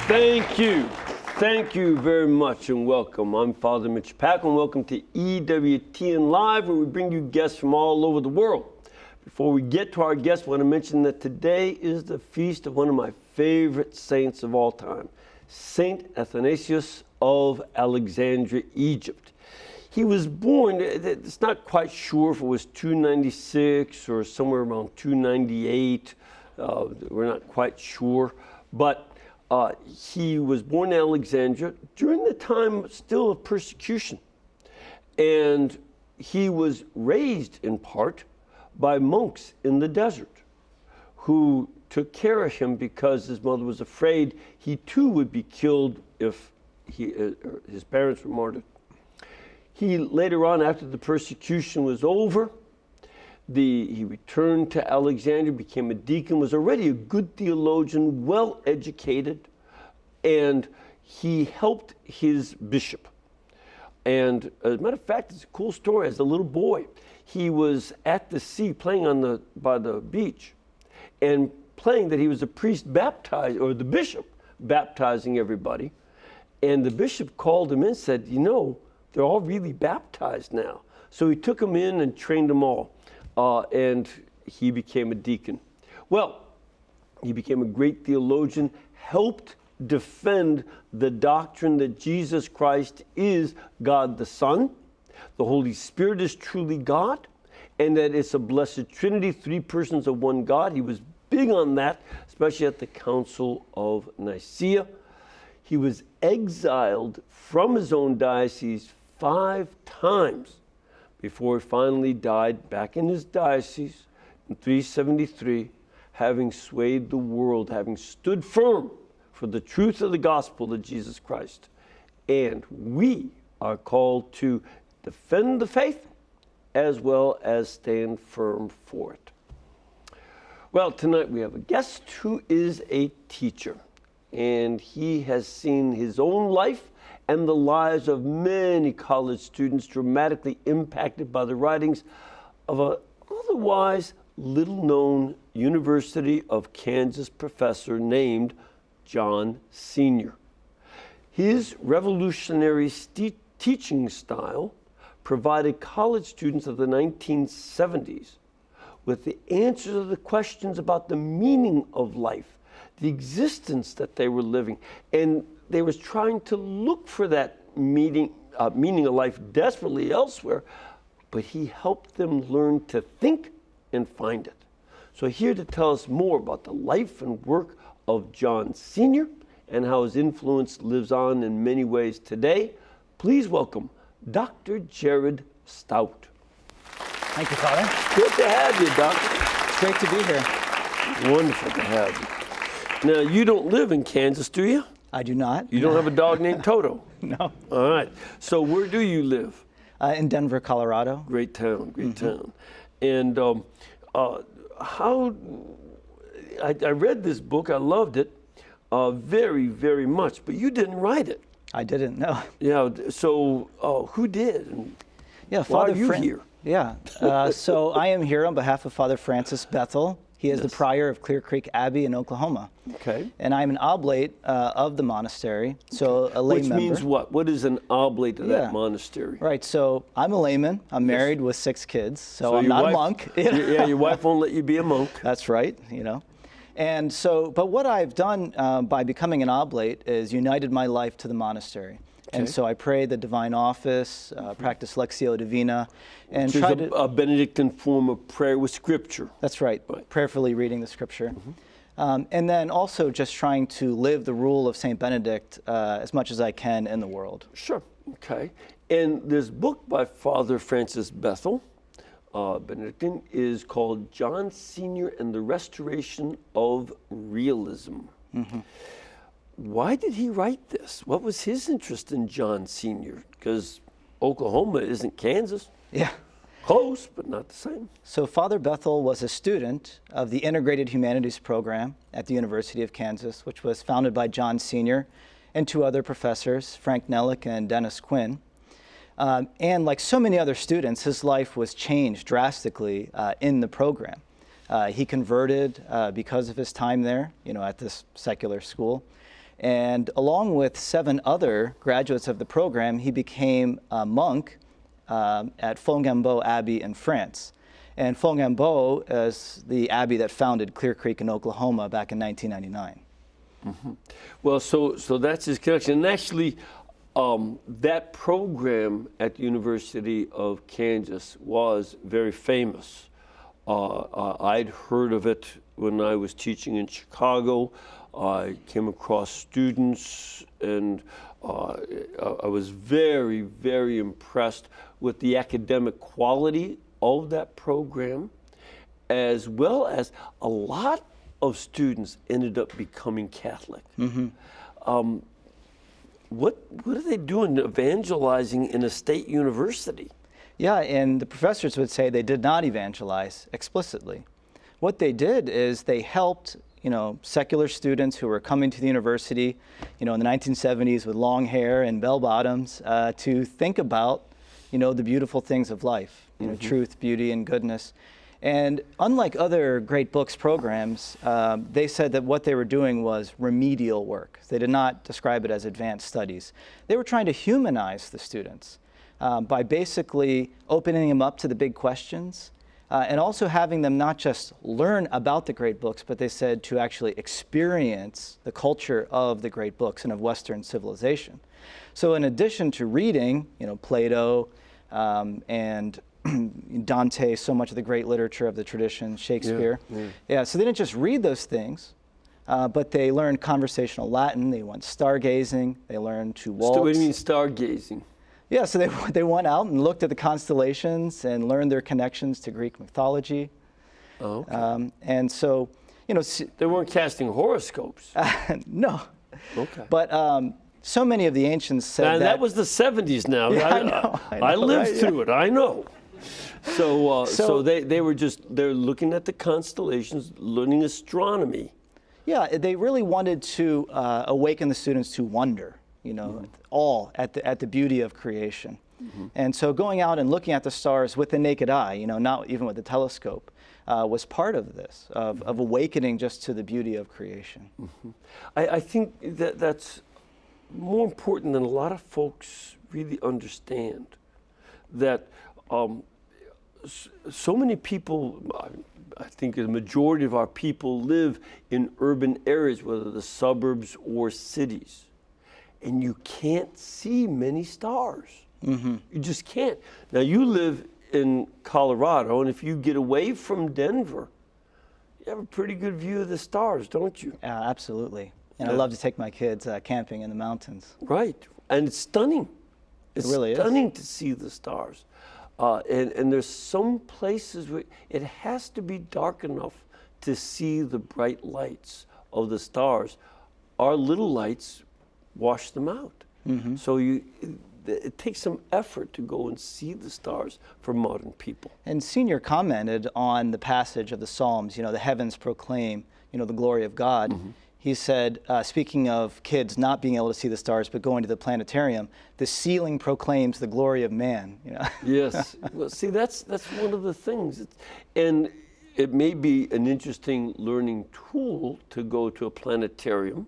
Thank you. Thank you very much and welcome. I'm Father Mitch Pacwa and welcome to EWTN Live, where we bring you guests from all over the world. Before we get to our guests, I want to mention that today is the feast of one of my favorite saints of all time, Saint Athanasius of Alexandria, Egypt. He was born, it's not quite sure if it was 296 or somewhere around 298. We're not quite sure, but he was born in Alexandria during the time still of persecution. And he was raised in part by monks in the desert who took care of him because his mother was afraid he too would be killed if his parents were martyred. He later on, after the persecution was over, he returned to Alexandria, became a deacon, was already a good theologian, well educated, and he helped his bishop. And as a matter of fact, it's a cool story. As a little boy, he was at the sea playing by the beach and playing that he was a priest baptized, or the bishop baptizing everybody. And the bishop called him in and said, you know, they're all really baptized now. So he took them in and trained them all. And he became a deacon. Well, he became a great theologian, helped defend the doctrine that Jesus Christ is God the Son, the Holy Spirit is truly God, and that it's a blessed Trinity, three persons of one God. He was big on that, especially at the Council of Nicaea. He was exiled from his own diocese 5 times before he finally died back in his diocese in 373, having swayed the world, having stood firm for the truth of the gospel of Jesus Christ. And we are called to defend the faith as well as stand firm for it. Well, tonight we have a guest who is a teacher, and he has seen his own life and the lives of many college students dramatically impacted by the writings of an otherwise little-known University of Kansas professor named John Senior. His revolutionary teaching style provided college students of the 1970s with the answers to the questions about the meaning of life, the existence that they were living, and they was trying to look for that meaning of life desperately elsewhere, but he helped them learn to think and find it. So here to tell us more about the life and work of John Senior and how his influence lives on in many ways today, please welcome Dr. Jared Staudt. Thank you, Father. Good to have you, Doctor. It's great to be here. Wonderful to have you. Now, you don't live in Kansas, do you? I do not. You don't have a dog named Toto? No. All right. So where do you live? In Denver, Colorado. Great town, great town. And I read this book, I loved it very, very much, but you didn't write it. I didn't, no. Yeah, so who did? And yeah, why Father are you here? Yeah, so I am here on behalf of Father Francis Bethel. He is the prior of Clear Creek Abbey in Oklahoma. Okay. And I'm an oblate of the monastery, so a lay member. Which means what? What is an oblate of that monastery? Right, so I'm a layman. I'm married with 6 kids, so I'm not a monk. Yeah, your wife won't let you be a monk. That's right, you know. And so, but what I've done by becoming an oblate is united my life to the monastery. Okay. And so I pray the divine office, practice Lectio Divina, and try to... a Benedictine form of prayer with scripture. That's right, prayerfully reading the scripture. And then also just trying to live the rule of St. Benedict as much as I can in the world. Sure, okay. And this book by Father Francis Bethel, Benedictine, is called John Senior and the Restoration of Realism. Why did he write this? What was his interest in John Senior? Because Oklahoma isn't Kansas. Yeah. Close, but not the same. So Father Bethel was a student of the Integrated Humanities program at the University of Kansas, which was founded by John Senior and 2 other professors, Frank Nellick and Dennis Quinn. And like so many other students, his life was changed drastically in the program. He converted because of his time there, at this secular school. And along with 7 other graduates of the program, he became a monk at Fontainebleau Abbey in France. And Fontainebleau is the abbey that founded Clear Creek in Oklahoma back in 1999. Mm-hmm. Well, so that's his connection. And actually, that program at the University of Kansas was very famous. I'd heard of it when I was teaching in Chicago. I came across students, and I was very, very impressed with the academic quality of that program, as well as a lot of students ended up becoming Catholic. Mm-hmm. What are they doing evangelizing in a state university? Yeah, and the professors would say they did not evangelize explicitly. What they did is they helped, secular students who were coming to the university, in the 1970s with long hair and bell bottoms, to think about, the beautiful things of life, truth, beauty, and goodness. And unlike other Great Books programs, they said that what they were doing was remedial work. They did not describe it as advanced studies. They were trying to humanize the students by basically opening them up to the big questions and also having them not just learn about the Great Books, but they said to actually experience the culture of the Great Books and of Western civilization. So in addition to reading, Plato and Dante, so much of the great literature of the tradition, Shakespeare. Yeah, so they didn't just read those things, but they learned conversational Latin, they went stargazing, they learned to waltz. What do you mean stargazing? Yeah, so they went out and looked at the constellations and learned their connections to Greek mythology. Oh, okay. And so, they weren't casting horoscopes. No. Okay. But so many of the ancients said that was the 70s now. Yeah, I lived right? through it. I know. So they're looking at the constellations, learning astronomy. Yeah, they really wanted to awaken the students to wonder, awe at the beauty of creation. Mm-hmm. And so going out and looking at the stars with the naked eye, not even with the telescope, was part of this, of awakening just to the beauty of creation. Mm-hmm. I think that's more important than a lot of folks really understand, that so many people, I think the majority of our people live in urban areas, whether the suburbs or cities, and you can't see many stars. Mm-hmm. You just can't. Now you live in Colorado, and if you get away from Denver, you have a pretty good view of the stars, don't you? Absolutely. And I love to take my kids camping in the mountains. Right, and it's stunning. It really is. Stunning to see the stars. And there's some places where it has to be dark enough to see the bright lights of the stars. Our little lights wash them out. Mm-hmm. So it takes some effort to go and see the stars for modern people. And Senior commented on the passage of the Psalms, the heavens proclaim, the glory of God. Mm-hmm. He said, speaking of kids not being able to see the stars but going to the planetarium, the ceiling proclaims the glory of man. Yes. Well, see, that's one of the things. And it may be an interesting learning tool to go to a planetarium,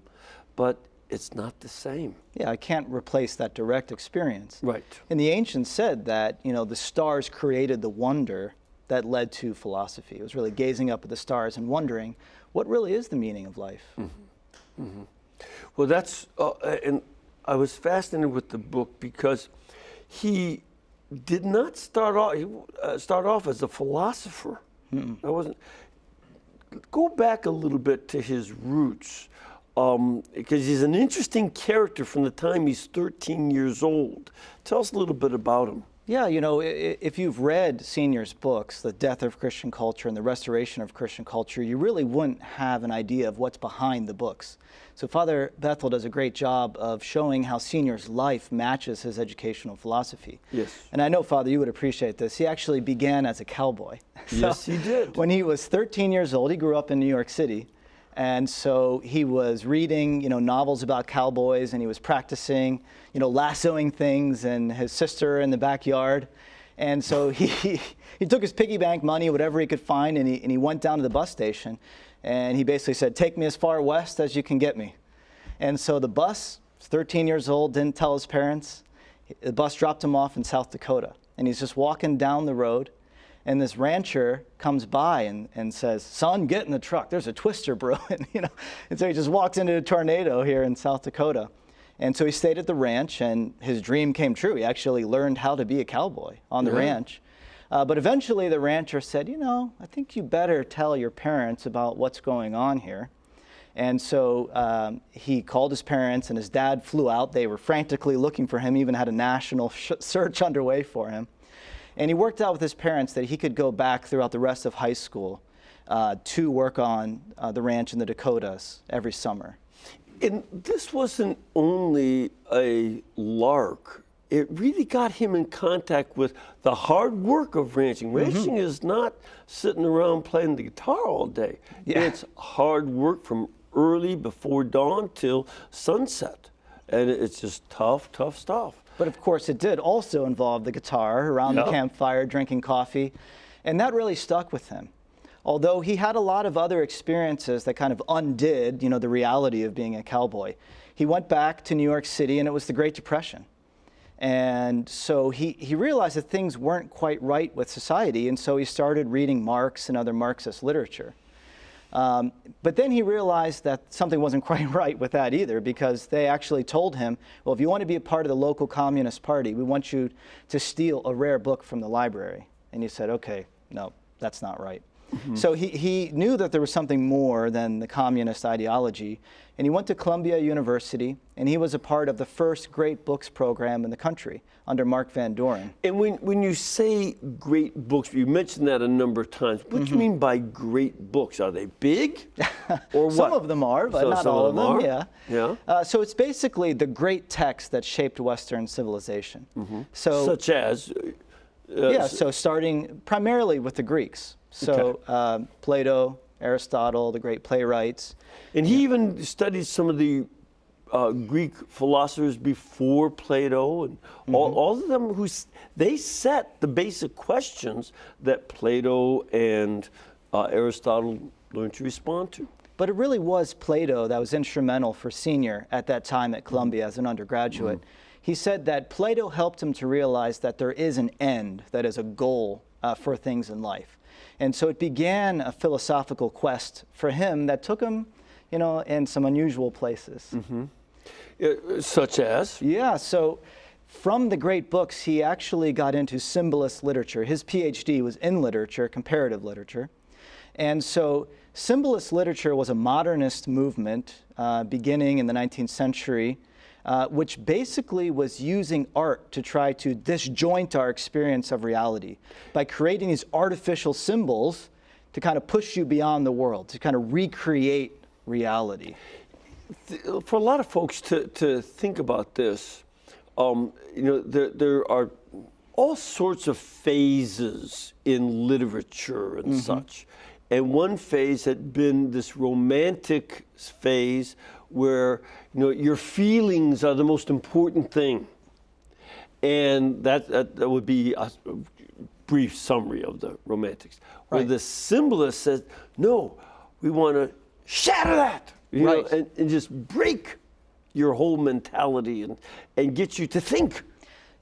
but it's not the same. Yeah, I can't replace that direct experience. Right. And the ancients said that, the stars created the wonder that led to philosophy. It was really gazing up at the stars and wondering, what really is the meaning of life? Mm-hmm. Mm-hmm. Well, that's, and I was fascinated with the book because he did not start off as a philosopher. Mm-mm. Go back a little bit to his roots, because he's an interesting character from the time he's 13 years old. Tell us a little bit about him. Yeah, if you've read Senior's books, The Death of Christian Culture and The Restoration of Christian Culture, you really wouldn't have an idea of what's behind the books. So Father Bethel does a great job of showing how Senior's life matches his educational philosophy. Yes. And I know, Father, you would appreciate this. He actually began as a cowboy. Yes, he did. When he was 13 years old, he grew up in New York City. And so he was reading, novels about cowboys, and he was practicing, lassoing things and his sister in the backyard. And so he took his piggy bank money, whatever he could find, and he went down to the bus station. And he basically said, "Take me as far west as you can get me." And so the bus, 13 years old, didn't tell his parents. The bus dropped him off in South Dakota. And he's just walking down the road. And this rancher comes by and says, "Son, get in the truck. There's a twister brewing." And so he just walks into a tornado here in South Dakota. And so he stayed at the ranch, and his dream came true. He actually learned how to be a cowboy on the ranch. But eventually the rancher said, "I think you better tell your parents about what's going on here." And so he called his parents, and his dad flew out. They were frantically looking for him, even had a national search underway for him. And he worked out with his parents that he could go back throughout the rest of high school to work on the ranch in the Dakotas every summer. And this wasn't only a lark. It really got him in contact with the hard work of ranching. Ranching is not sitting around playing the guitar all day. Yeah. It's hard work from early before dawn till sunset. And it's just tough stuff. But of course, it did also involve the guitar around the campfire, drinking coffee. And that really stuck with him. Although he had a lot of other experiences that kind of undid, the reality of being a cowboy. He went back to New York City, and it was the Great Depression. And so he realized that things weren't quite right with society, and so he started reading Marx and other Marxist literature. But then he realized that something wasn't quite right with that either, because they actually told him, "Well, if you want to be a part of the local Communist Party, we want you to steal a rare book from the library." And he said, "Okay, no, that's not right." So he knew that there was something more than the communist ideology, and he went to Columbia University, and he was a part of the first Great Books program in the country under Mark Van Doren. And when you say great books, you mentioned that a number of times. What do you mean by great books? Are they big? Or what? Some of them are, but not all of them. Are? Yeah. So it's basically the great texts that shaped Western civilization. So, such as? So starting primarily with the Greeks. So Plato, Aristotle, the great playwrights. And he even studied some of the Greek philosophers before Plato, and all of them they set the basic questions that Plato and Aristotle learned to respond to. But it really was Plato that was instrumental for Senior at that time at Columbia as an undergraduate. He said that Plato helped him to realize that there is an end, that is a goal for things in life. And so it began a philosophical quest for him that took him, in some unusual places. Such as? Yeah, so from the great books, he actually got into symbolist literature. His PhD was in literature, comparative literature. And so symbolist literature was a modernist movement beginning in the 19th century, which basically was using art to try to disjoint our experience of reality by creating these artificial symbols to kind of push you beyond the world, to kind of recreate reality. For a lot of folks to think about this, there are all sorts of phases in literature and such. And one phase had been this romantic phase where your feelings are the most important thing. And that would be a brief summary of the Romantics. Where the symbolist says, no, we want to shatter that, you know, and just break your whole mentality and get you to think.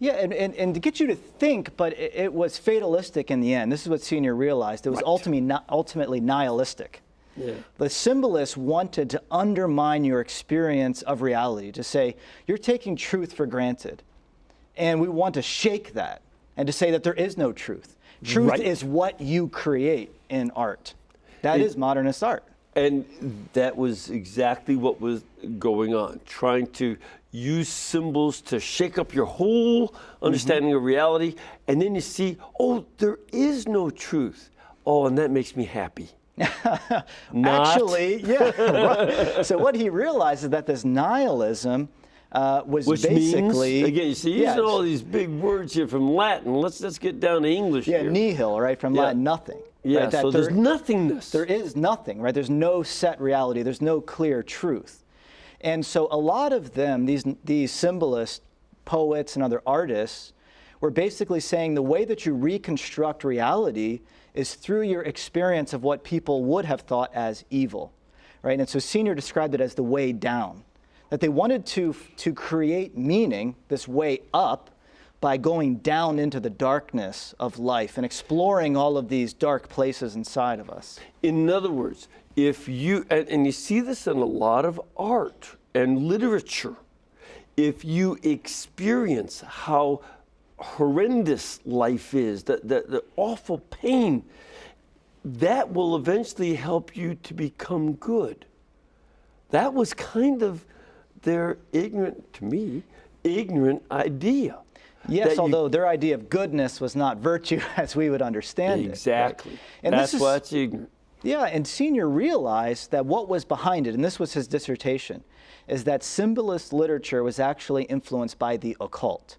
Yeah, and to get you to think, but it was fatalistic in the end. This is what Senior realized. It was ultimately nihilistic. Yeah. The symbolists wanted to undermine your experience of reality, to say, you're taking truth for granted. And we want to shake that and to say that there is no truth. Truth is what you create in art. That is modernist art. And that was exactly what was going on, trying to use symbols to shake up your whole understanding of reality. And then you see, oh, there is no truth. Oh, and that makes me happy. Actually, yeah. Right. So what he realized is that this nihilism was basically... Means, again, you see, using all these big words here from Latin. Let's get down to English here. Yeah, nihil, right, from Latin, nothing. Yeah, right, so there's nothingness. There is nothing, right? There's no set reality. There's no clear truth. And so a lot of them, these symbolists, poets, and other artists, were basically saying the way that you reconstruct reality is through your experience of what people would have thought as evil, right? And so Senior described it as the way down. that they wanted to create meaning, this way up, by going down into the darkness of life and exploring all of these dark places inside of us. In other words, if you, and you see this in a lot of art and literature, if you experience how horrendous life is, the awful pain, that will eventually help you to become good. That was kind of their ignorant, to me, ignorant idea. Yes, although their idea of goodness was not virtue as we would understand it. Exactly. Right? And that's why it's ignorant. Yeah, and Senior realized that what was behind it, and this was his dissertation, is that symbolist literature was actually influenced by the occult.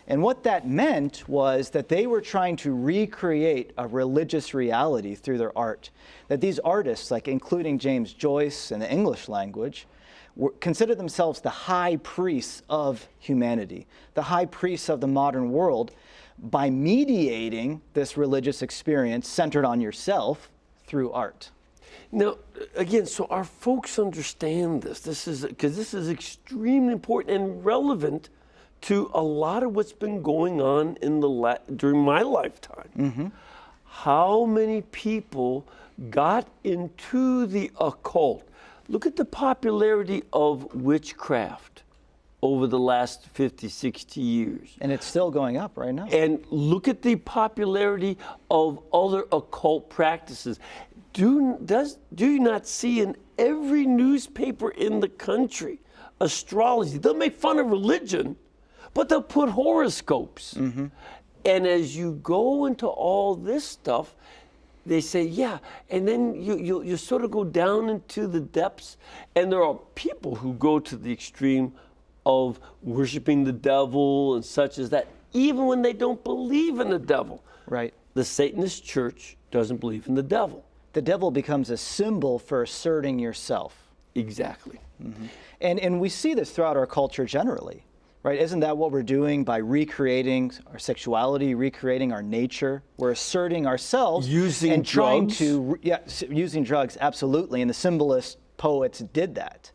And what that meant was that they were trying to recreate a religious reality through their art. That these artists, like including James Joyce in the English language, considered themselves the high priests of humanity, the high priests of the modern world, by mediating this religious experience centered on yourself through art. Now, again, so our folks understand this. This is because this is extremely important and relevant to a lot of what's been going on in during my lifetime. Mm-hmm. How many people got into the occult? Look at the popularity of witchcraft over the last 50, 60 years. And it's still going up right now. And look at the popularity of other occult practices. Do you not see in every newspaper in the country astrology? They'll make fun of religion, but they'll put horoscopes. Mm-hmm. And as you go into all this stuff, they say, yeah, and then you sort of go down into the depths, and there are people who go to the extreme of worshiping the devil and such as that, even when they don't believe in the devil. Right. The Satanist church doesn't believe in the devil. The devil becomes a symbol for asserting yourself. Exactly. Mm-hmm. And we see this throughout our culture generally. Right? Isn't that what we're doing by recreating our sexuality, recreating our nature? We're asserting ourselves using and trying drugs? Using drugs, absolutely. And the symbolist poets did that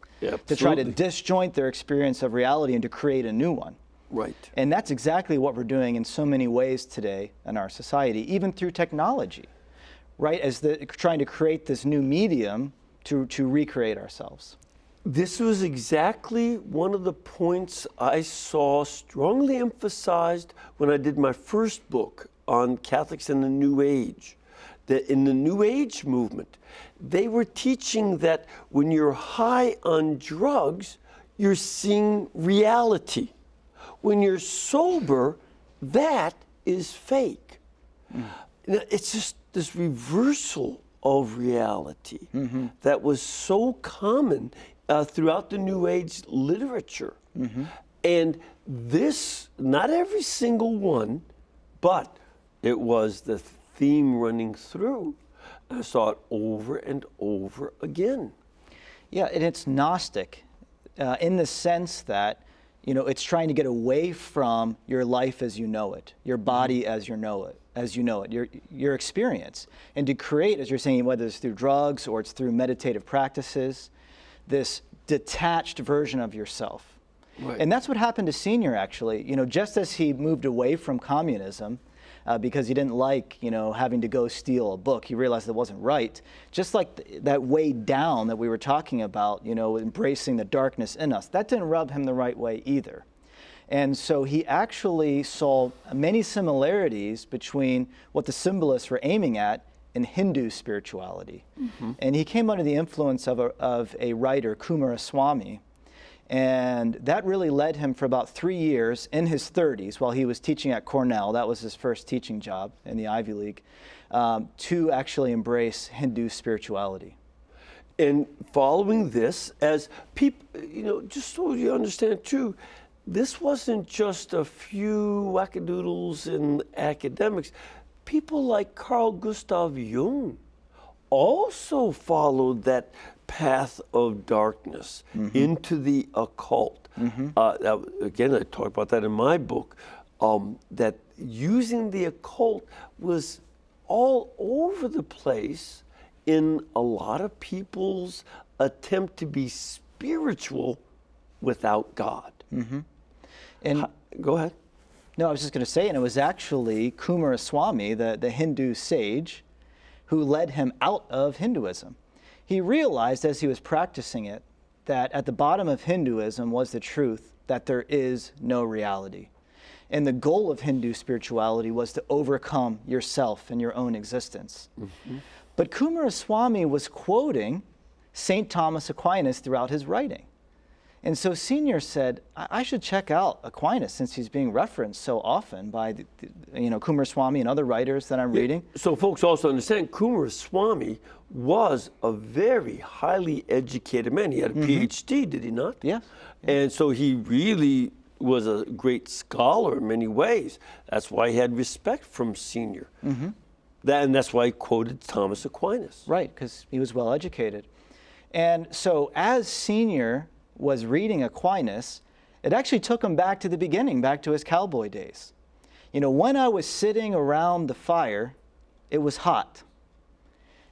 to try to disjoint their experience of reality and to create a new one. Right. And that's exactly what we're doing in so many ways today in our society, even through technology, right? As trying to create this new medium to recreate ourselves. This was exactly one of the points I saw strongly emphasized when I did my first book on Catholics in the New Age. That in the New Age movement, they were teaching that when you're high on drugs, you're seeing reality. When you're sober, that is fake. Now, it's just this reversal of reality that was so common throughout the New Age literature. And this, not every single one, but it was the theme running through. I saw it over and over again. Yeah, and it's Gnostic in the sense that, you know, it's trying to get away from your life as you know it, your body as you know it, your experience, and to create, as you're saying, whether it's through drugs or it's through meditative practices, this detached version of yourself. Right. And that's what happened to Senior, actually. You know, just as he moved away from communism because he didn't like, you know, having to go steal a book, he realized it wasn't right. Just like that way down that we were talking about, you know, embracing the darkness in us, that didn't rub him the right way either. And so he actually saw many similarities between what the symbolists were aiming at in Hindu spirituality. And he came under the influence of a writer, Coomaraswamy, and that really led him for about 3 years in his 30s while he was teaching at Cornell, that was his first teaching job in the Ivy League, to actually embrace Hindu spirituality. And following this, as people, you know, just so you understand too, this wasn't just a few wackadoodles and academics. People like Carl Gustav Jung also followed that path of darkness into the occult. Again, I talk about that in my book, that using the occult was all over the place in a lot of people's attempt to be spiritual without God. And Go ahead. no, I was just going to say, and it was actually Coomaraswamy, the Hindu sage, who led him out of Hinduism. He realized as he was practicing it that at the bottom of Hinduism was the truth that there is no reality. And the goal of Hindu spirituality was to overcome yourself and your own existence. But Coomaraswamy was quoting St. Thomas Aquinas throughout his writing. And so Senior said, I should check out Aquinas since he's being referenced so often by Coomaraswamy and other writers that I'm reading. So folks also understand Coomaraswamy was a very highly educated man. He had a PhD, did he not? Yes. And so he really was a great scholar in many ways. That's why he had respect from Senior. And that's why he quoted Thomas Aquinas. Right, because he was well educated. And so as Senior was reading Aquinas, it actually took him back to the beginning, back to his cowboy days. When I was sitting around the fire, it was hot.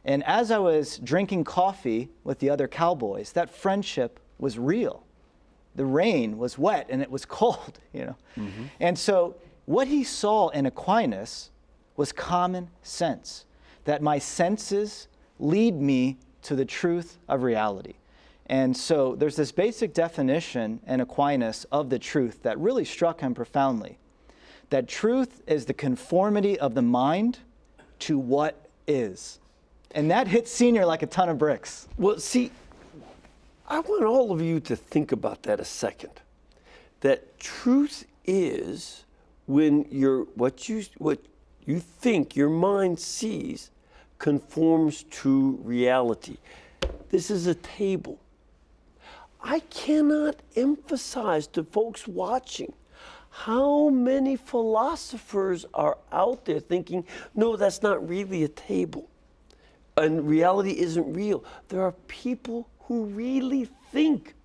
And as I was drinking coffee with the other cowboys, that friendship was real. The rain was wet and it was cold, And so what he saw in Aquinas was common sense, that my senses lead me to the truth of reality. And so there's this basic definition in Aquinas of the truth that really struck him profoundly. That truth is the conformity of the mind to what is. And that hit Senior like a ton of bricks. Well, see, I want all of you to think about that a second. That truth is when what you think your mind sees conforms to reality. This is a table. I cannot emphasize to folks watching how many philosophers are out there thinking, no, that's not really a table. And reality isn't real. There are people who really think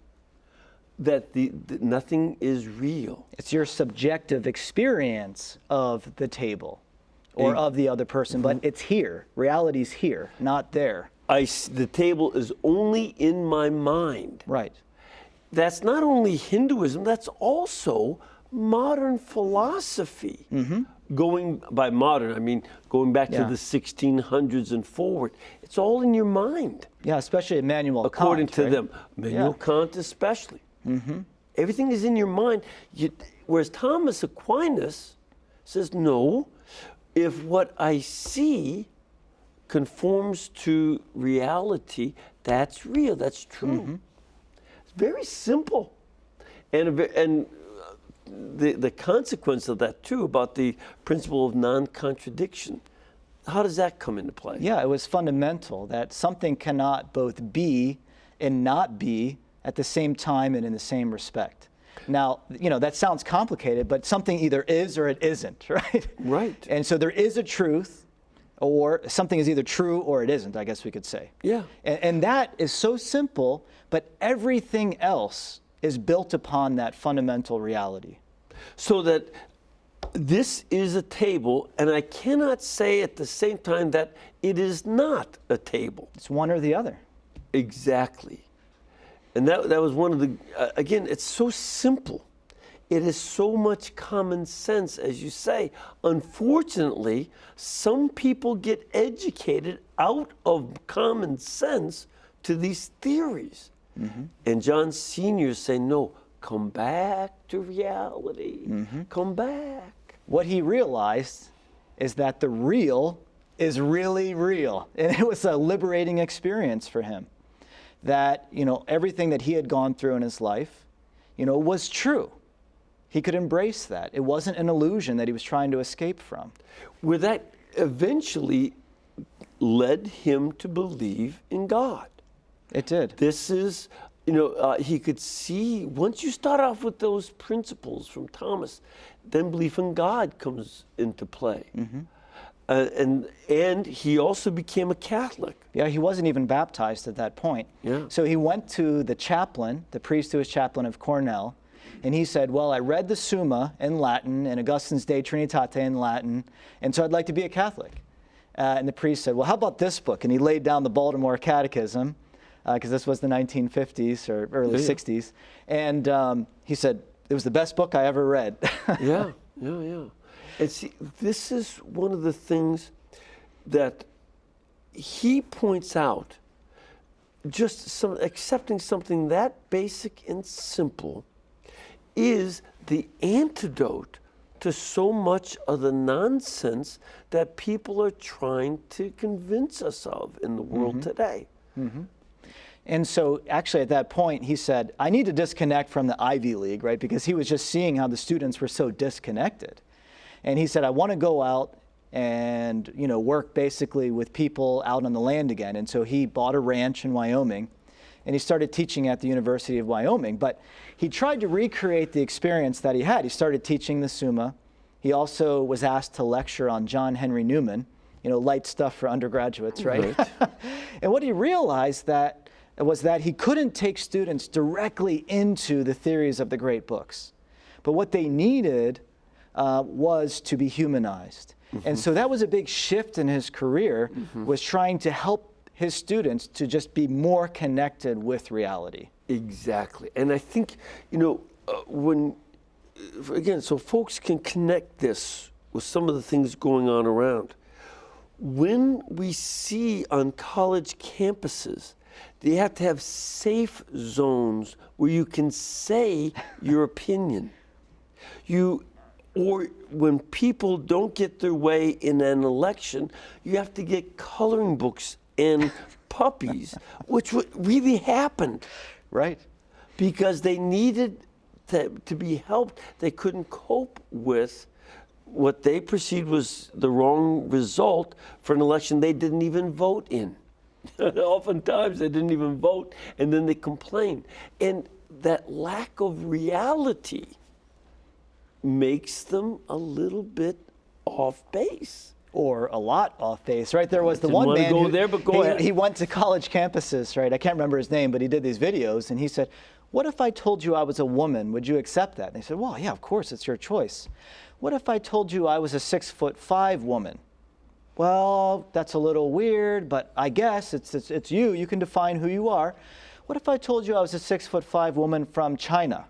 that nothing is real. It's your subjective experience of the table or of the other person, but it's here. Reality's here, not there. The table is only in my mind. Right. That's not only Hinduism, that's also modern philosophy. Going by modern, I mean going back to the 1600s and forward. It's all in your mind. Yeah, especially Immanuel Kant. According to right? them. Immanuel Kant especially. Everything is in your mind. Whereas Thomas Aquinas says, no, if what I see conforms to reality, that's real, that's true. It's very simple. And the consequence of that too, about the principle of non-contradiction, how does that come into play? Yeah, it was fundamental that something cannot both be and not be at the same time and in the same respect. Now, that sounds complicated, but something either is or it isn't, right? Right. And so there is a truth, or something is either true or it isn't, I guess we could say. Yeah. And that is so simple, but everything else is built upon that fundamental reality. So that this is a table, and I cannot say at the same time that it is not a table. It's one or the other. Exactly. And that was one of the, again, it's so simple. It is so much common sense, as you say. Unfortunately, some people get educated out of common sense to these theories. And John Sr. say, no, come back to reality. Come back. What he realized is that the real is really real. And it was a liberating experience for him. That, everything that he had gone through in his life, was true. He could embrace that. It wasn't an illusion that he was trying to escape from. Where that eventually led him to believe in God. It did. This is, he could see, once you start off with those principles from Thomas, then belief in God comes into play. And he also became a Catholic. Yeah, he wasn't even baptized at that point. Yeah. So he went to the chaplain, the priest who was chaplain of Cornell, and he said, well, I read the Summa in Latin and Augustine's De Trinitate in Latin, and so I'd like to be a Catholic. And the priest said, well, how about this book? And he laid down the Baltimore Catechism, because this was the 1950s or early 60s. And he said, it was the best book I ever read. Yeah. And see, this is one of the things that he points out. Just accepting something that basic and simple is the antidote to so much of the nonsense that people are trying to convince us of in the world today. And so actually at that point, he said, I need to disconnect from the Ivy League, right? Because he was just seeing how the students were so disconnected. And he said, I want to go out and work basically with people out on the land again. And so he bought a ranch in Wyoming, and he started teaching at the University of Wyoming. But he tried to recreate the experience that he had. He started teaching the Summa. He also was asked to lecture on John Henry Newman, light stuff for undergraduates, right? And what he realized was that he couldn't take students directly into the theories of the great books. But what they needed was to be humanized. And so that was a big shift in his career, was trying to help his students to just be more connected with reality. Exactly. And I think, so folks can connect this with some of the things going on around. When we see on college campuses, they have to have safe zones where you can say your opinion. Or when people don't get their way in an election, you have to get coloring books and puppies, which really happened. Right. Because they needed to be helped. They couldn't cope with what they perceived was the wrong result for an election they didn't even vote in. Oftentimes they didn't even vote, and then they complained. And that lack of reality makes them a little bit off base. Or a lot off base, right? There was the one man he went to college campuses, right? I can't remember his name, but he did these videos, and he said, what if I told you I was a woman? Would you accept that? And they said, well, yeah, of course, it's your choice. What if I told you I was a 6'5" woman? Well, that's a little weird, but I guess it's you. You can define who you are. What if I told you I was a 6'5" woman from China?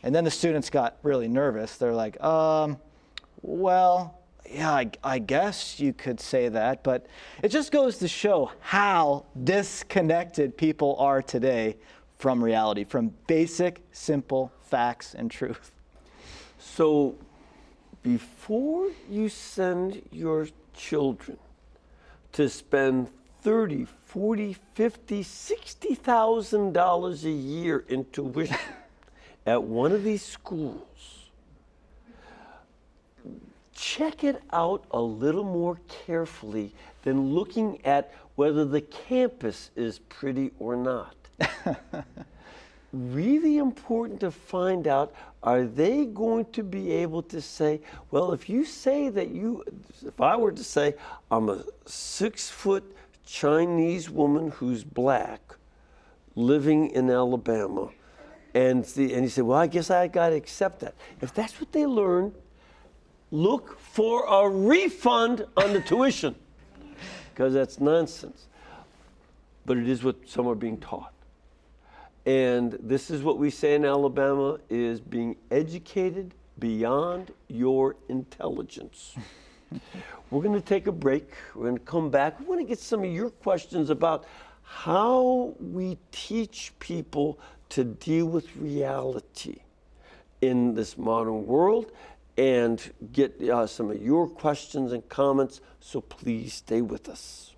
And then the students got really nervous. They're like, well, yeah, I guess you could say that. But it just goes to show how disconnected people are today from reality, from basic, simple facts and truth. So before you send your children to spend $30,000, $40,000, $50,000, $60,000 a year in tuition at one of these schools, check it out a little more carefully than looking at whether the campus is pretty or not. Really important to find out, are they going to be able to say, well, if you say that if I were to say, I'm a 6-foot Chinese woman who's black living in Alabama, and you say, well, I guess I got to accept that. If that's what they learn, look for a refund on the tuition, because that's nonsense. But it is what some are being taught. And this is what we say in Alabama, is being educated beyond your intelligence. We're going to take a break. We're going to come back. We want to get some of your questions about how we teach people to deal with reality in this modern world, and get some of your questions and comments. So please stay with us.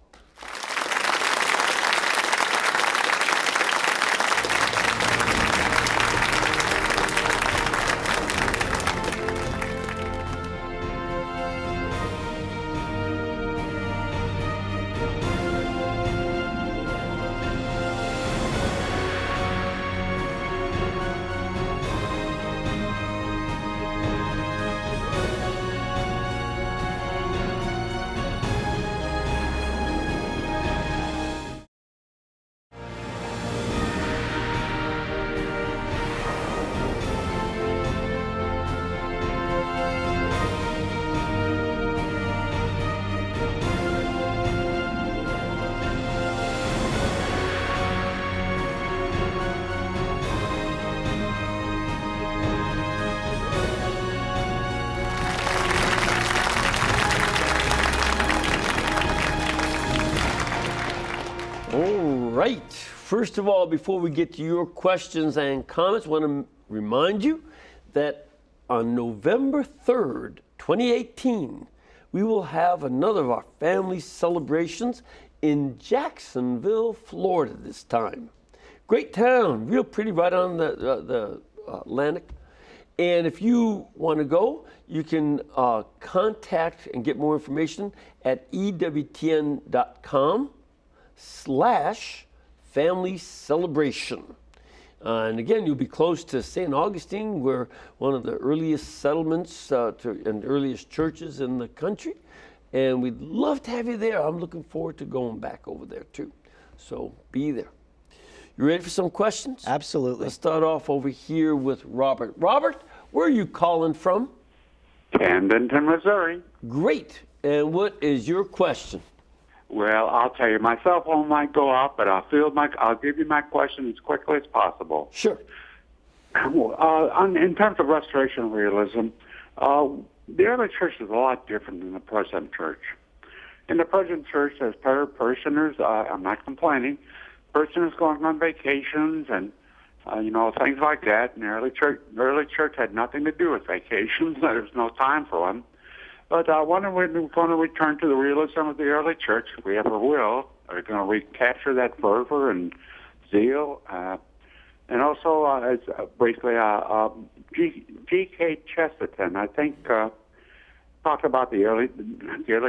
First of all, before we get to your questions and comments, I want to remind you that on November 3rd, 2018, we will have another of our family celebrations in Jacksonville, Florida this time. Great town, real pretty, right on the Atlantic. And if you want to go, you can contact and get more information at EWTN.com/family celebration. And again, you'll be close to St. Augustine, where one of the earliest settlements and earliest churches in the country. And we'd love to have you there. I'm looking forward to going back over there too. So be there. You ready for some questions? Absolutely. Let's start off over here with Robert. Robert, where are you calling from? Camdenton, Missouri. Great. And what is your question? Well, I'll tell you, my cell phone might go out, but I'll give you my question as quickly as possible. Sure. In terms of restoration realism, the early church is a lot different than the present church. In the present church, there's parishioners. I'm not complaining. Parishioners going on vacations and things like that. And the early church had nothing to do with vacations. There was no time for them. But when we're going to return to the realism of the early church, if we ever will, we're going to recapture that fervor and zeal. And also, briefly, G.K. Chesterton, I think, talked about the early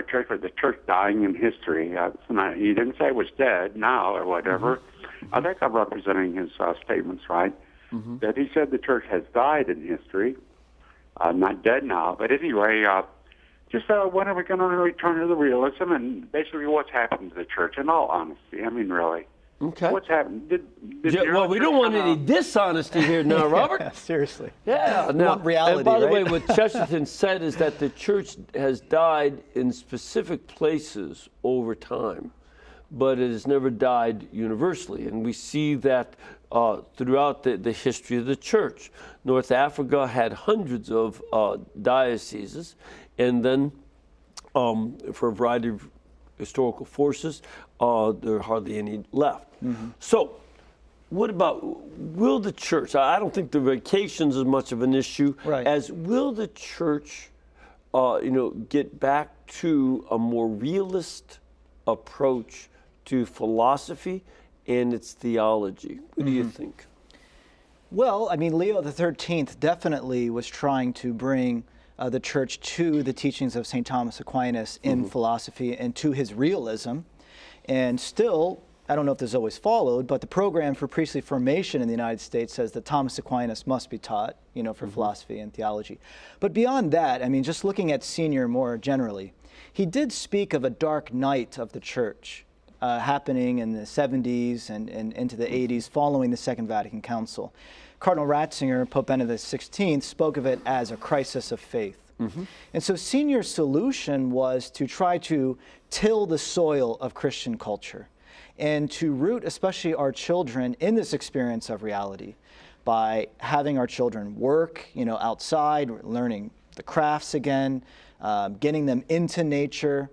church, or the church dying in history. He didn't say it was dead now or whatever. Mm-hmm. I think I'm representing his statements right. Mm-hmm. That he said the church has died in history, not dead now. But anyway, when are we going to return to the realism, and basically what's happened to the church, in all honesty? I mean, really. Okay. What's happened? Well, we don't want any dishonesty here now, Robert. Yeah, seriously. Yeah. We want reality, and by the right? way, what Chesterton said is that the church has died in specific places over time, but it has never died universally. And we see that throughout the history of the church. North Africa had hundreds of dioceses, and then for a variety of historical forces, there are hardly any left. Mm-hmm. So what about, will the church, I don't think the vacations is much of an issue, right, as will the church get back to a more realist approach to philosophy and its theology? What do you think? Well, I mean, Leo the 13th definitely was trying to bring the church to the teachings of St. Thomas Aquinas in philosophy and to his realism. And still, I don't know if this is always followed, but the program for priestly formation in the United States says that Thomas Aquinas must be taught, for philosophy and theology. But beyond that, I mean, just looking at Senior more generally, he did speak of a dark night of the church happening in the 70s and into the 80s following the Second Vatican Council. Cardinal Ratzinger, Pope Benedict XVI, spoke of it as a crisis of faith. Mm-hmm. And so Senior's solution was to try to till the soil of Christian culture and to root especially our children in this experience of reality by having our children work, outside, learning the crafts again, getting them into nature,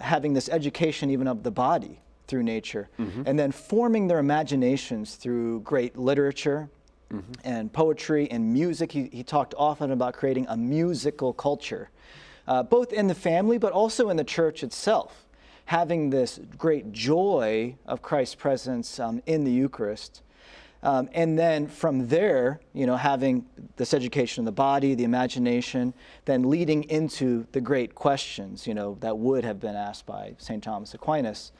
having this education even of the body through nature, and then forming their imaginations through great literature, and poetry and music. He talked often about creating a musical culture, both in the family but also in the church itself, having this great joy of Christ's presence in the Eucharist. And then from there, having this education of the body, the imagination, then leading into the great questions, that would have been asked by St. Thomas Aquinas.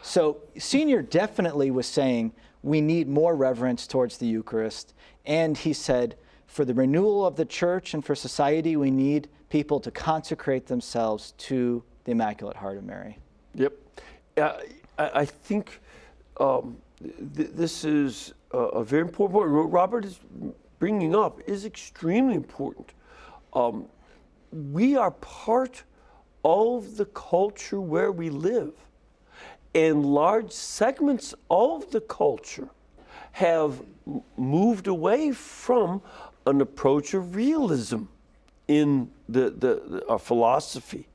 So Senior definitely was saying, we need more reverence towards the Eucharist. And he said, for the renewal of the church and for society, we need people to consecrate themselves to the Immaculate Heart of Mary. Yep. I think this is a very important point. What Robert is bringing up is extremely important. We are part of the culture where we live. And large segments of the culture have moved away from an approach of realism in our philosophy.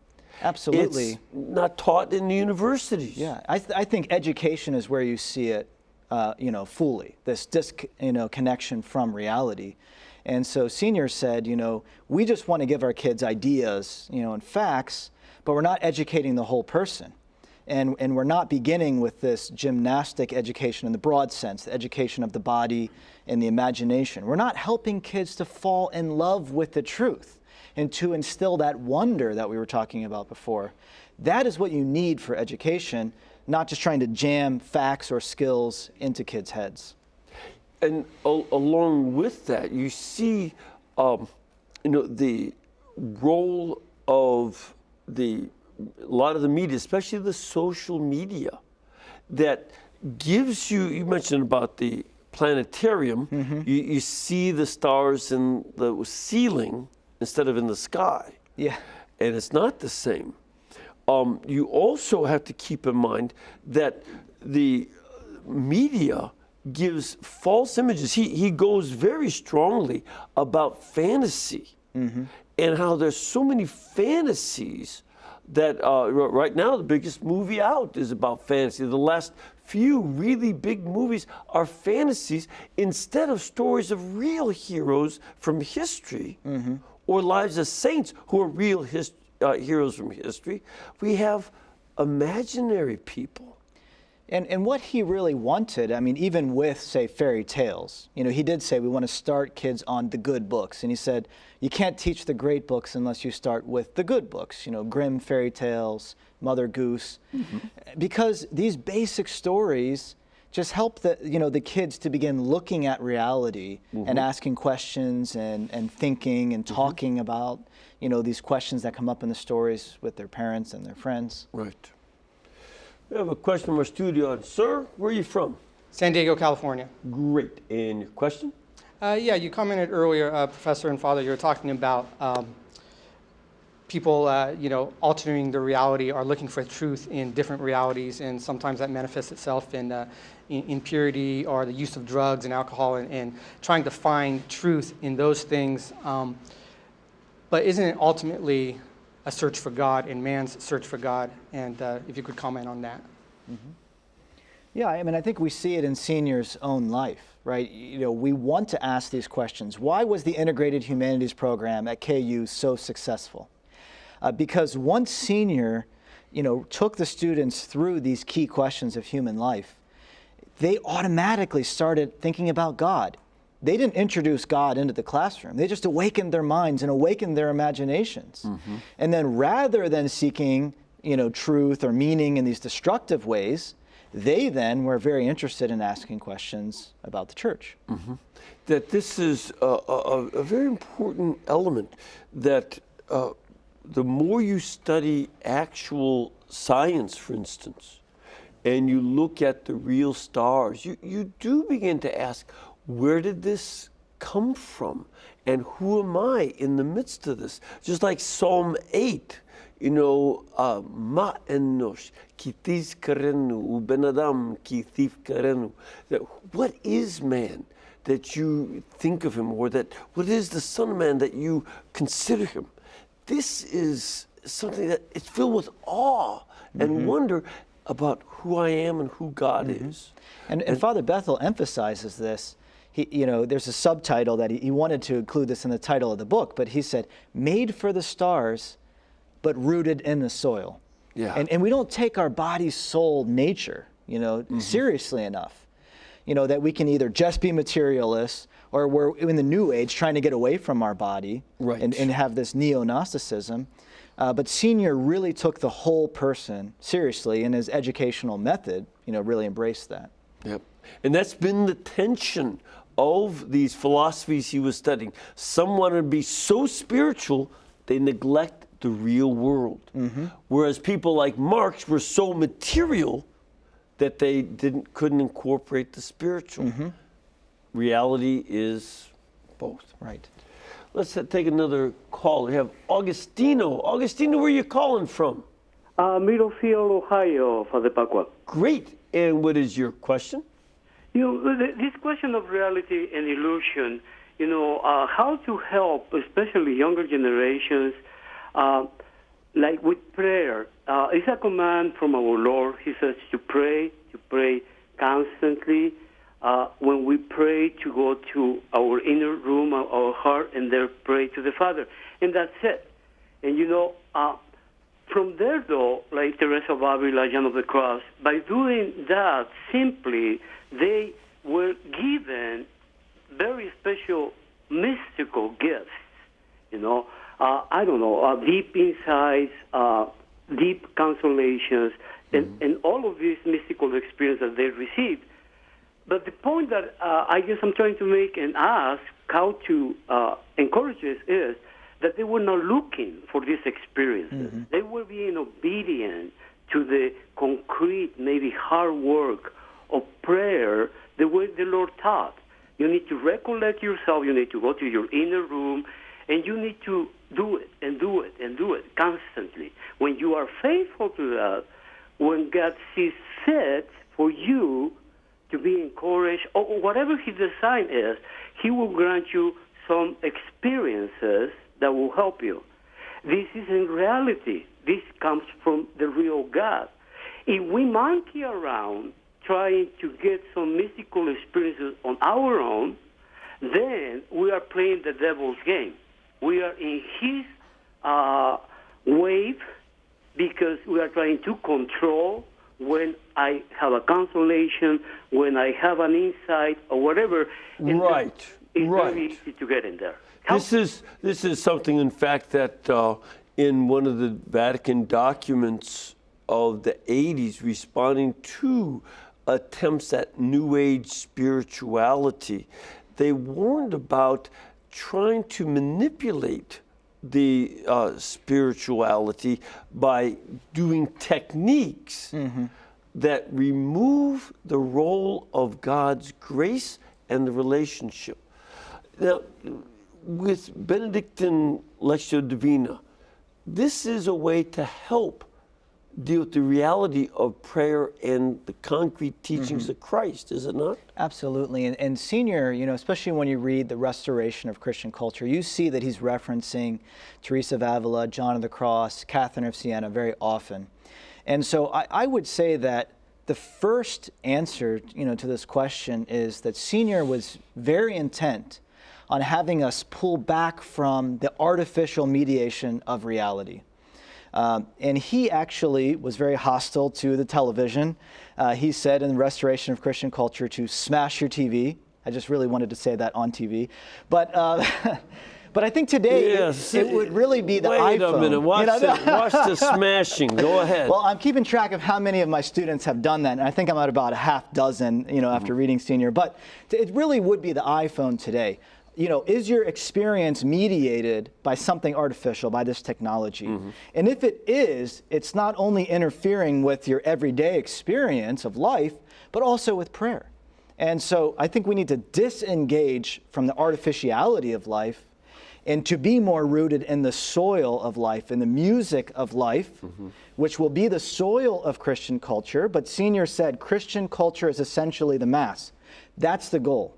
Absolutely. It's not taught in the universities. Yeah, I think education is where you see it fully, this connection from reality. And so Senior said, we just want to give our kids ideas, and facts, but we're not educating the whole person. And we're not beginning with this gymnastic education in the broad sense, the education of the body and the imagination. We're not helping kids to fall in love with the truth and to instill that wonder that we were talking about before. That is what you need for education, not just trying to jam facts or skills into kids' heads. And along with that, you see, the role of a lot of the media, especially the social media, that gives you mentioned about the planetarium, you see the stars in the ceiling instead of in the sky. Yeah. And it's not the same. You also have to keep in mind that the media gives false images. He goes very strongly about fantasy and how there's so many fantasies that right now the biggest movie out is about fantasy. The last few really big movies are fantasies instead of stories of real heroes from history or lives of saints who are real heroes from history. We have imaginary people. And what he really wanted, even with, say, fairy tales, he did say we want to start kids on the good books. And he said, you can't teach the great books unless you start with the good books, Grimm fairy tales, Mother Goose, because these basic stories just help the kids to begin looking at reality and asking questions and thinking and talking about, these questions that come up in the stories with their parents and their friends. Right. We have a question from our studio. Sir, where are you from? San Diego, California. Great. And your question? Yeah, you commented earlier, Professor and Father, you were talking about people, altering their reality or looking for truth in different realities, and sometimes that manifests itself in impurity or the use of drugs and alcohol and trying to find truth in those things. But isn't it ultimately a search for God and man's search for God? And if you could comment on that. Yeah, I think we see it in Senior's own life, right? We want to ask these questions. Why was the Integrated Humanities program at KU so successful? Because once Senior, took the students through these key questions of human life, they automatically started thinking about God. They didn't introduce God into the classroom. They just awakened their minds and awakened their imaginations. And then rather than seeking, truth or meaning in these destructive ways, they then were very interested in asking questions about the church. That this is a very important element, that the more you study actual science, for instance, and you look at the real stars, you do begin to ask, where did this come from? And who am I in the midst of this? Just like Psalm 8, Ma enosh kitis karenu, ben adam kitif karenu. What is man that you think of him, or what is the Son of Man that you consider him? This is something that it's filled with awe and wonder about who I am and who God is. And Father Bethel emphasizes this. There's a subtitle that he wanted to include this in the title of the book, but he said, made for the stars, but rooted in the soil. Yeah. And we don't take our body, soul, nature, seriously enough. That we can either just be materialists, or we're in the New Age trying to get away from our body and have this neo-Gnosticism. But Senior really took the whole person seriously, and his educational method, really embraced that. Yep. And that's been the tension of these philosophies he was studying. Some want to be so spiritual, they neglect the real world. Whereas people like Marx were so material that they couldn't incorporate the spiritual. Reality is both. Right. Let's take another call. We have Augustino. Augustino, where are you calling from? Middlefield, Ohio, Father Pacwa. Great. And what is your question? This question of reality and illusion, how to help, especially younger generations, like with prayer. It's a command from our Lord. He says to pray constantly when we pray to go to our inner room, our heart, and there pray to the Father. And that's it. And from there, though, like Teresa of Avila, John of the Cross, by doing that simply, they were given very special mystical gifts, deep insights, deep consolations, and all of these mystical experiences that they received. But the point that I guess I'm trying to make and ask how to encourage this is that they were not looking for these experiences. Mm-hmm. They were being obedient to the concrete, maybe hard work of prayer, the way the Lord taught. You need to recollect yourself. You need to go to your inner room, and you need to do it and do it and do it constantly. When you are faithful to that, when God sees fit for you to be encouraged, or whatever His design is, He will grant you some experiences that will help you. This is in reality. This comes from the real God. If we monkey around trying to get some mystical experiences on our own, then we are playing the devil's game. We are in his wave because we are trying to control when I have a consolation, when I have an insight, or whatever. And right. It's right. very easy to get in there. This is something, in fact, that in one of the Vatican documents of the 80s, responding to attempts at New Age spirituality, they warned about trying to manipulate the spirituality by doing techniques that remove the role of God's grace and the relationship. Now, with Benedictine Lectio Divina, this is a way to help deal with the reality of prayer and the concrete teachings of Christ, is it not? Absolutely. And Senior, especially when you read The Restoration of Christian Culture, you see that he's referencing Teresa of Avila, John of the Cross, Catherine of Siena very often. And so I would say that the first answer, to this question is that Senior was very intent on having us pull back from the artificial mediation of reality. And he actually was very hostile to the television. He said in the Restoration of Christian Culture to smash your TV. I just really wanted to say that on TV. But but I think today it would really be the iPhone. Wait a minute, watch the smashing. Go ahead. Well, I'm keeping track of how many of my students have done that, and I think I'm at about a half dozen, after reading Senior. But it really would be the iPhone today. Is your experience mediated by something artificial, by this technology? And if it is, it's not only interfering with your everyday experience of life, but also with prayer. And so I think we need to disengage from the artificiality of life and to be more rooted in the soil of life, in the music of life, which will be the soil of Christian culture. But Senior said Christian culture is essentially the Mass. That's the goal.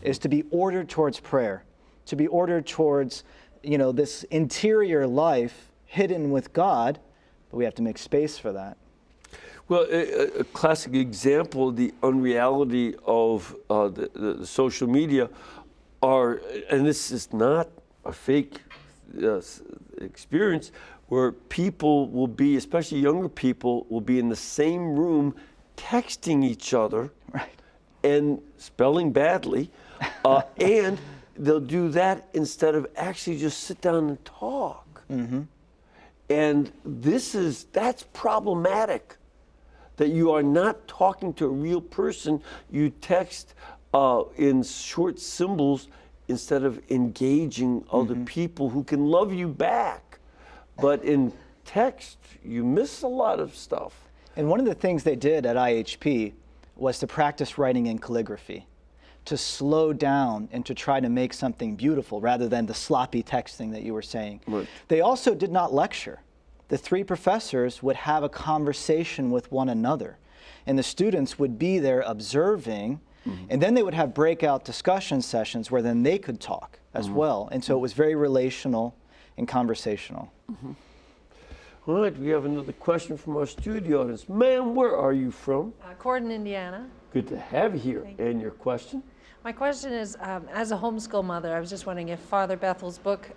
Is to be ordered towards prayer, to be ordered towards, this interior life hidden with God, but we have to make space for that. Well, a classic example, the unreality of the social media and this is not a fake experience, where people will be, especially younger people, will be in the same room texting each other. Right. And spelling badly, and they'll do that instead of actually just sit down and talk. And that's problematic, that you are not talking to a real person. You text in short symbols instead of engaging other people who can love you back. But in text, you miss a lot of stuff. And one of the things they did at IHP was to practice writing in calligraphy, to slow down and to try to make something beautiful rather than the sloppy texting that you were saying. Right. They also did not lecture. The three professors would have a conversation with one another, and the students would be there observing, and then they would have breakout discussion sessions where then they could talk as well. And so it was very relational and conversational. All right, we have another question from our studio audience. Ma'am, where are you from? Corden, Indiana. Good to have you here. Thank you. And your question? My question is, as a homeschool mother, I was just wondering if Father Bethel's book,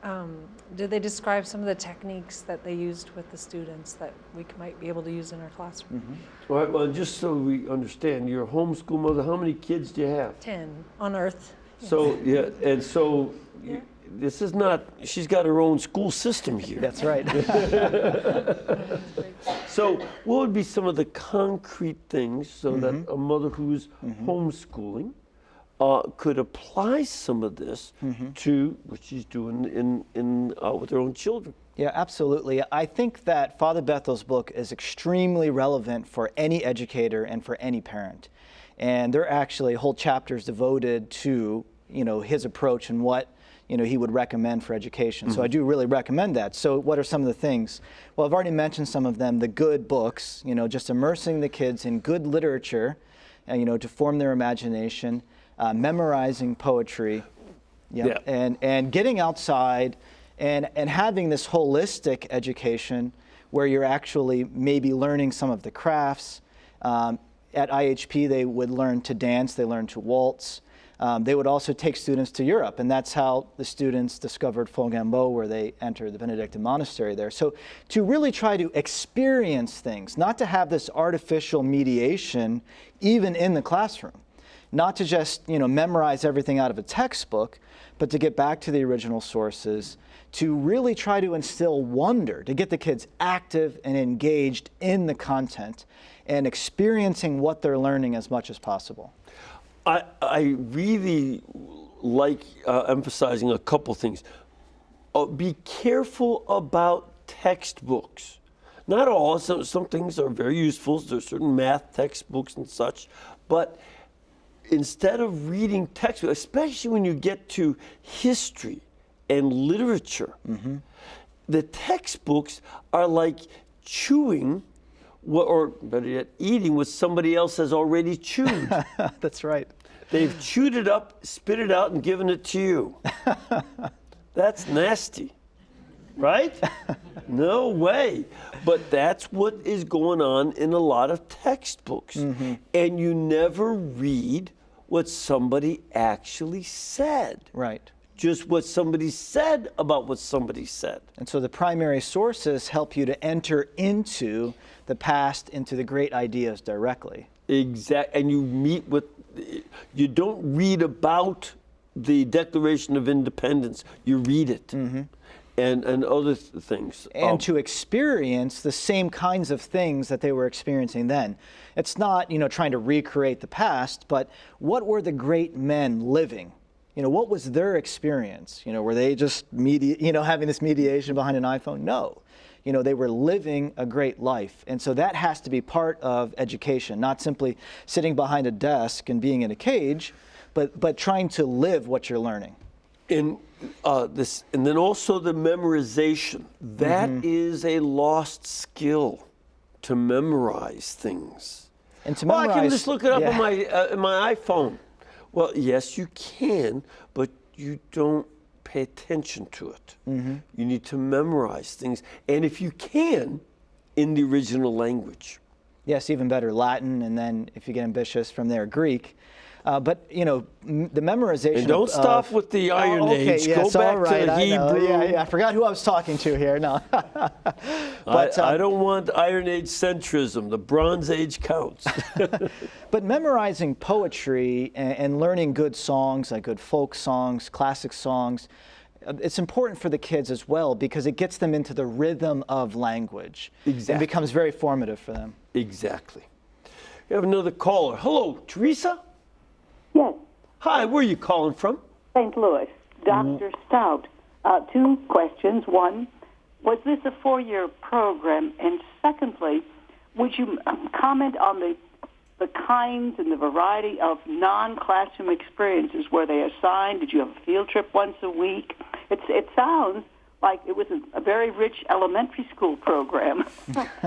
did they describe some of the techniques that they used with the students that we might be able to use in our classroom? All right, well, just so we understand, you're a homeschool mother. How many kids do you have? 10 on Earth. Yes. So, yeah, and so this is not, she's got her own school system here. That's right. So what would be some of the concrete things so that a mother who's homeschooling could apply some of this to what she's doing with her own children? Yeah, absolutely. I think that Father Bethel's book is extremely relevant for any educator and for any parent. And there are actually whole chapters devoted to, his approach and what, he would recommend for education. So I do really recommend that. So what are some of the things? Well, I've already mentioned some of them, the good books, just immersing the kids in good literature, to form their imagination, memorizing poetry, and getting outside and having this holistic education where you're actually maybe learning some of the crafts. At IHP, they would learn to dance, they learn to waltz. They would also take students to Europe, and that's how the students discovered Fougambeau, where they entered the Benedictine monastery there. So to really try to experience things, not to have this artificial mediation even in the classroom, not to just memorize everything out of a textbook, but to get back to the original sources, to really try to instill wonder, to get the kids active and engaged in the content and experiencing what they're learning as much as possible. I really like emphasizing a couple things. Be careful about textbooks. Not all, some things are very useful. There's certain math textbooks and such, but instead of reading textbooks, especially when you get to history and literature, the textbooks are like chewing or better yet, eating what somebody else has already chewed. That's right. They've chewed it up, spit it out, and given it to you. That's nasty, right? No way. But that's what is going on in a lot of textbooks. And you never read what somebody actually said. Right. Just what somebody said about what somebody said. And so the primary sources help you to enter into the past, into the great ideas directly. Exactly. And you meet with, you don't read about the Declaration of Independence, you read it. And other things. And to experience the same kinds of things that they were experiencing then. It's not, trying to recreate the past, but what were the great men living? What was their experience? Were they just having this mediation behind an iPhone? No. They were living a great life. And so that has to be part of education, not simply sitting behind a desk and being in a cage, but trying to live what you're learning. And then also the memorization. That is a lost skill, to memorize things. And to memorize, I can just look it up on my iPhone. Well, yes, you can, but you don't pay attention to it. You need to memorize things. And if you can, in the original language. Yes, even better, Latin, and then if you get ambitious from there, Greek. But, the memorization and don't stop with the Iron Age. Yes, go back right, to Hebrew. Yeah, I forgot who I was talking to here. No. But I don't want Iron Age centrism. The Bronze Age counts. But memorizing poetry and learning good songs, like good folk songs, classic songs, it's important for the kids as well because it gets them into the rhythm of language. Exactly. It becomes very formative for them. Exactly. We have another caller. Hello, Teresa? Yes, Hi, where are you calling from? St. Louis. Dr. Staudt. Two questions. One, was this a 4-year program? And secondly, would you comment on the kinds and the variety of non-classroom experiences where they assigned? Did you have a field trip once a week? It sounds like it was a very rich elementary school program.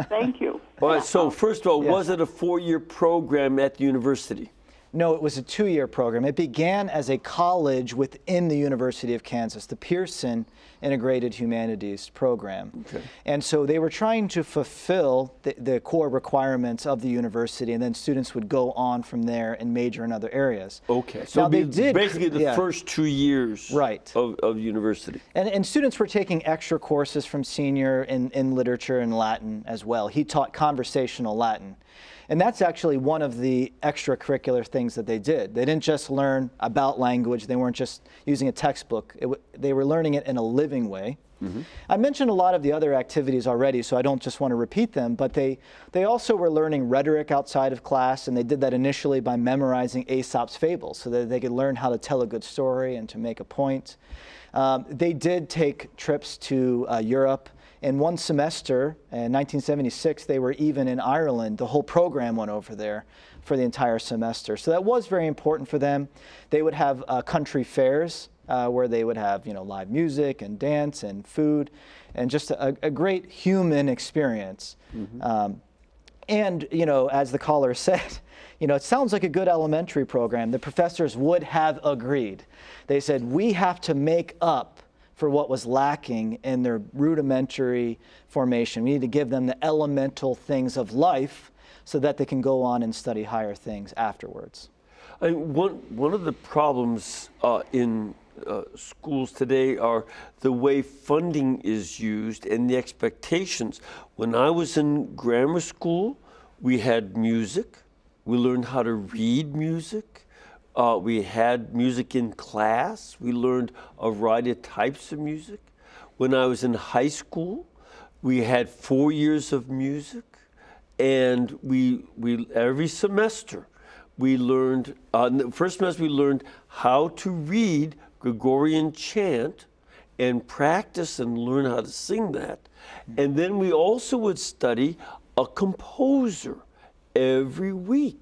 Thank you. All right, so first of all, was it a 4-year program at the university? No, it was a 2-year program. It began as a college within the University of Kansas, the Pearson Integrated Humanities program. Okay. And so they were trying to fulfill the core requirements of the university, and then students would go on from there and major in other areas. Okay, so now, they did basically the yeah. first 2 years Right. of university. And students were taking extra courses from senior in literature and Latin as well. He taught conversational Latin. And that's actually one of the extracurricular things that they did. They didn't just learn about language. They weren't just using a textbook. They were learning it in a living way. Mm-hmm. I mentioned a lot of the other activities already, so I don't just want to repeat them, but they also were learning rhetoric outside of class, and they did that initially by memorizing Aesop's fables so that they could learn how to tell a good story and to make a point. They did take trips to Europe. In one semester, in 1976, they were even in Ireland. The whole program went over there for the entire semester. So that was very important for them. They would have country fairs where they would have, live music and dance and food, and just a great human experience. Mm-hmm. And, as the caller said, it sounds like a good elementary program. The professors would have agreed. They said, we have to make up for what was lacking in their rudimentary formation. We need to give them the elemental things of life so that they can go on and study higher things afterwards. One of the problems in schools today are the way funding is used and the expectations. When I was in grammar school, we had music. We learned how to read music. We had music in class. We learned a variety of types of music. When I was in high school, we had 4 years of music, and we every semester we learned. The first semester we learned how to read Gregorian chant, and practice and learn how to sing that, and then we also would study a composer every week.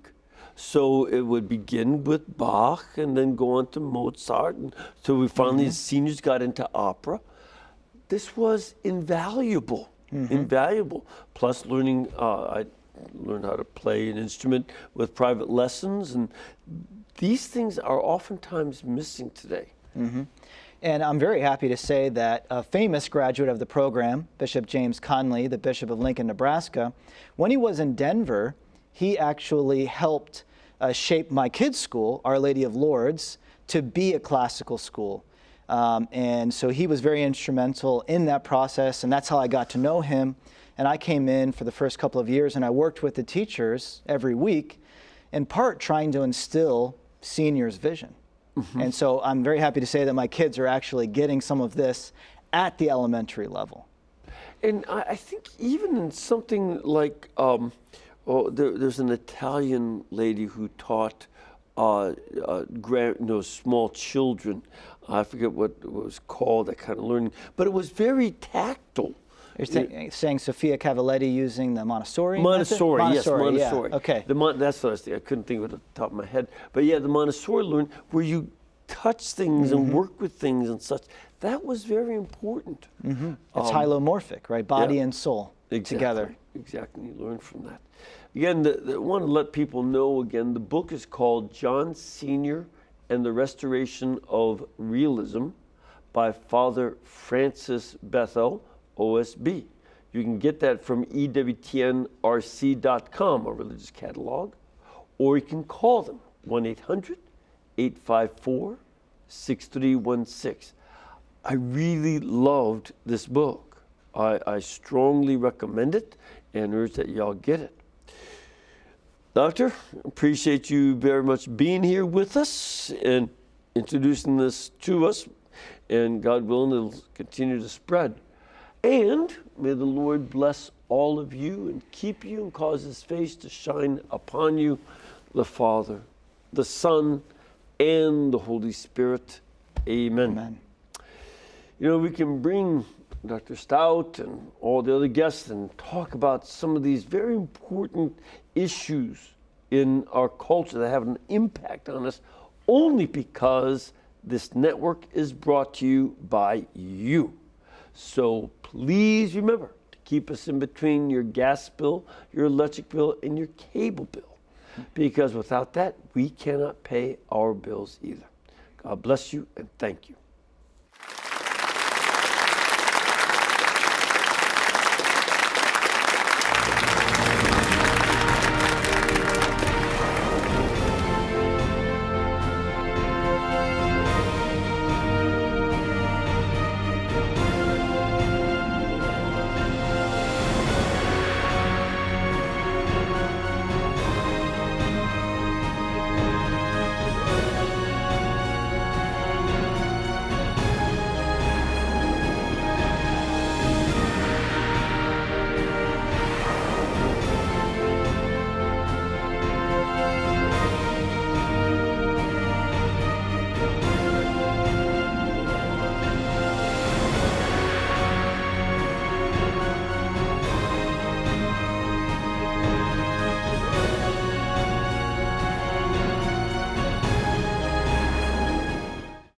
So it would begin with Bach and then go on to Mozart. And so we finally, as seniors, got into opera. This was invaluable, invaluable. Plus learning, I learned how to play an instrument with private lessons. And these things are oftentimes missing today. Mm-hmm. And I'm very happy to say that a famous graduate of the program, Bishop James Conley, the Bishop of Lincoln, Nebraska, when he was in Denver, he actually helped shape my kids' school, Our Lady of Lourdes, to be a classical school. And so he was very instrumental in that process, and that's how I got to know him. And I came in for the first couple of years, and I worked with the teachers every week, in part trying to instill seniors' vision. Mm-hmm. And so I'm very happy to say that my kids are actually getting some of this at the elementary level. And I think even in something like, there's an Italian lady who taught small children. I forget what it was called, that kind of learning, but it was very tactile. You're saying Sophia Cavalletti using the Montessori method? Montessori, yes, Montessori. Yeah. Okay. That's what I was thinking. I couldn't think of it at the top of my head. But yeah, the Montessori learn where you touch things and work with things and such. That was very important. Mm-hmm. It's hylomorphic, right? Body and soul together. Exactly. You learn from that. Again, I want to let people know again, the book is called John Senior and the Restoration of Realism by Father Francis Bethel, OSB. You can get that from EWTNRC.com, a religious catalog, or you can call them, 1-800-854-6316. I really loved this book. I strongly recommend it and urge that y'all get it. Doctor, appreciate you very much being here with us and introducing this to us, and God willing, it'll continue to spread. And may the Lord bless all of you and keep you and cause His face to shine upon you, the Father, the Son, and the Holy Spirit. Amen. Amen. We can bring Dr. Staudt and all the other guests and talk about some of these very important issues in our culture that have an impact on us only because this network is brought to you by you. So please remember to keep us in between your gas bill, your electric bill, and your cable bill. because without that, we cannot pay our bills either. God bless you and thank you.